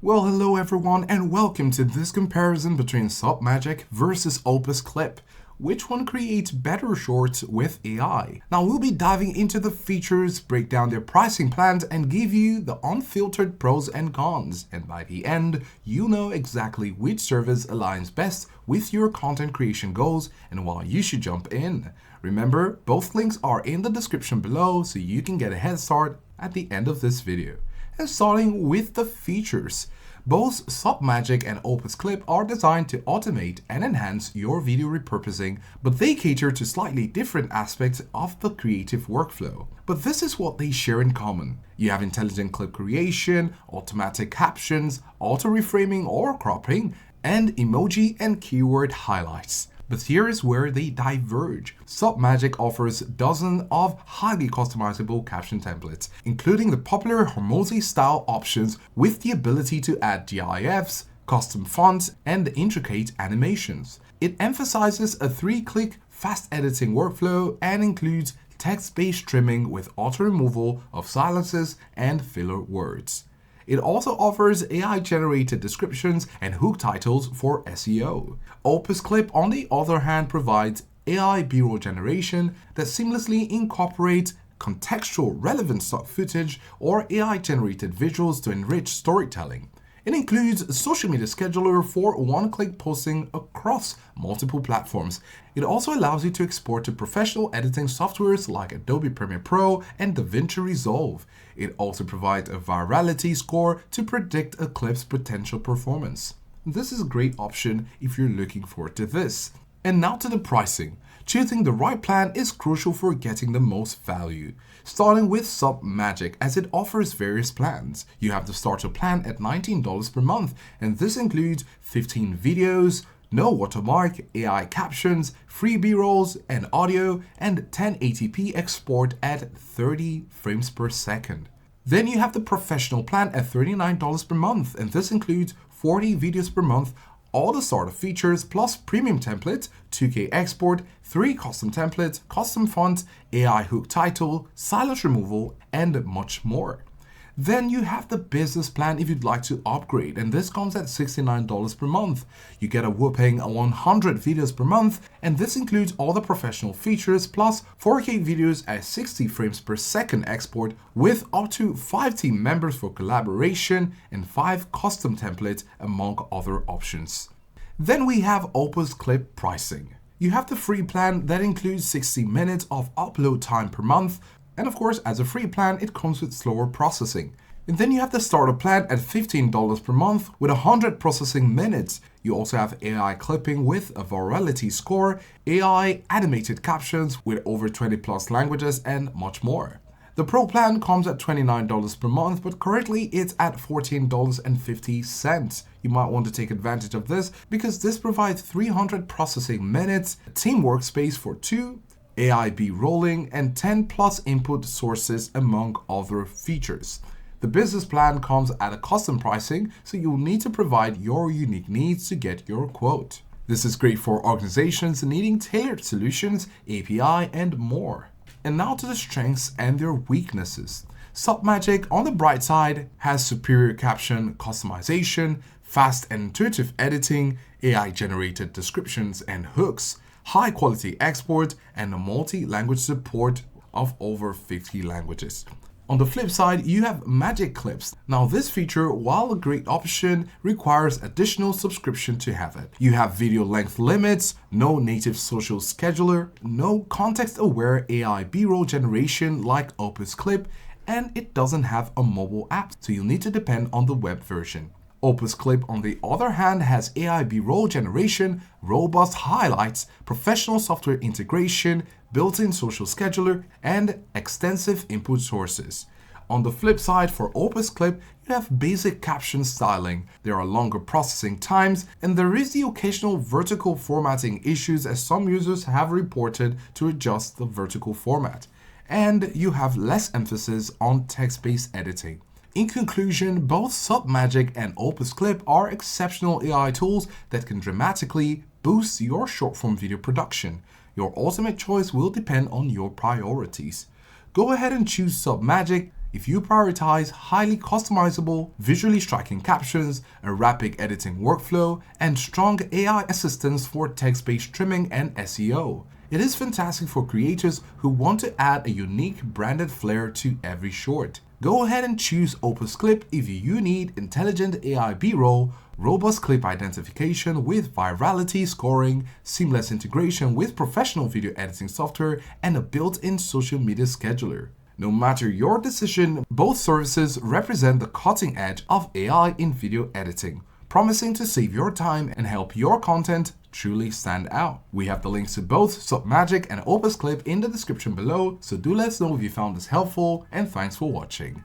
Well, hello everyone and welcome to this comparison between Submagic versus Opus Clip. Which one creates better shorts with AI? Now we'll be diving into the features, break down their pricing plans and give you the unfiltered pros and cons. And by the end, you'll know exactly which service aligns best with your content creation goals and why you should jump in. Remember, both links are in the description below so you can get a head start at the end of this video. And starting with the features. Both Submagic and Opus Clip are designed to automate and enhance your video repurposing, but they cater to slightly different aspects of the creative workflow. But this is what they share in common. You have intelligent clip creation, automatic captions, auto-reframing or cropping, and emoji and keyword highlights. But here is where they diverge. Submagic offers dozens of highly customizable caption templates, including the popular Hormozy style options with the ability to add GIFs, custom fonts, and intricate animations. It emphasizes a 3-click fast editing workflow and includes text-based trimming with auto removal of silences and filler words. It also offers AI-generated descriptions and hook titles for SEO. Opus Clip, on the other hand, provides AI B-roll generation that seamlessly incorporates contextual relevant stock footage or AI-generated visuals to enrich storytelling. It includes a social media scheduler for one-click posting across multiple platforms. It also allows you to export to professional editing softwares like Adobe Premiere Pro and DaVinci Resolve. It also provides a virality score to predict a clip's potential performance. This is a great option if you're looking forward to this. And now to the pricing. Choosing the right plan is crucial for getting the most value. Starting with Submagic, as it offers various plans. You have the starter plan at $19 per month, and this includes 15 videos, no watermark, AI captions, free B-rolls and audio, and 1080p export at 30 frames per second. Then you have the professional plan at $39 per month, and this includes 40 videos per month, all the starter features plus premium templates, 2K export, 3 custom templates, custom fonts, AI hook title, silence removal, and much more. Then you have the business plan if you'd like to upgrade, and this comes at $69 per month. You get a whopping 100 videos per month, and this includes all the professional features plus 4K videos at 60 frames per second export with up to 5 team members for collaboration and 5 custom templates among other options. Then we have Opus Clip pricing. You have the free plan that includes 60 minutes of upload time per month. And of course, as a free plan, it comes with slower processing. And then you have the starter plan at $15 per month with 100 processing minutes. You also have AI clipping with a virality score, AI animated captions with over 20 plus languages, and much more. The Pro plan comes at $29 per month, but currently it's at $14.50. You might want to take advantage of this because this provides 300 processing minutes, a team workspace for 2, AI B-rolling, and 10 plus input sources among other features. The business plan comes at a custom pricing, so you'll need to provide your unique needs to get your quote. This is great for organizations needing tailored solutions, API, and more. And now to the strengths and their weaknesses. Submagic, on the bright side, has superior caption customization, fast and intuitive editing, AI-generated descriptions and hooks, high-quality export, and a multi-language support of over 50 languages. On the flip side, you have Magic Clips. Now this feature, while a great option, requires additional subscription to have it. You have video length limits, no native social scheduler, no context-aware AI B-roll generation like Opus Clip, and it doesn't have a mobile app, so you'll need to depend on the web version. Opus Clip, on the other hand, has AI B-roll generation, robust highlights, professional software integration, built-in social scheduler, and extensive input sources. On the flip side, for Opus Clip, you have basic caption styling, there are longer processing times, and there is the occasional vertical formatting issues as some users have reported to adjust the vertical format. And you have less emphasis on text-based editing. In conclusion, both Submagic and Opus Clip are exceptional AI tools that can dramatically boost your short-form video production. Your ultimate choice will depend on your priorities. Go ahead and choose Submagic If you prioritize highly customizable, visually striking captions, a rapid editing workflow, and strong AI assistance for text-based trimming and SEO, it is fantastic for creators who want to add a unique branded flair to every short. Go ahead and choose Opus Clip if you need intelligent AI B-roll, robust clip identification with virality scoring, seamless integration with professional video editing software, and a built-in social media scheduler. No matter your decision, both services represent the cutting edge of AI in video editing, promising to save your time and help your content truly stand out. We have the links to both Submagic and Opus Clip in the description below, so do let us know if you found this helpful, and thanks for watching.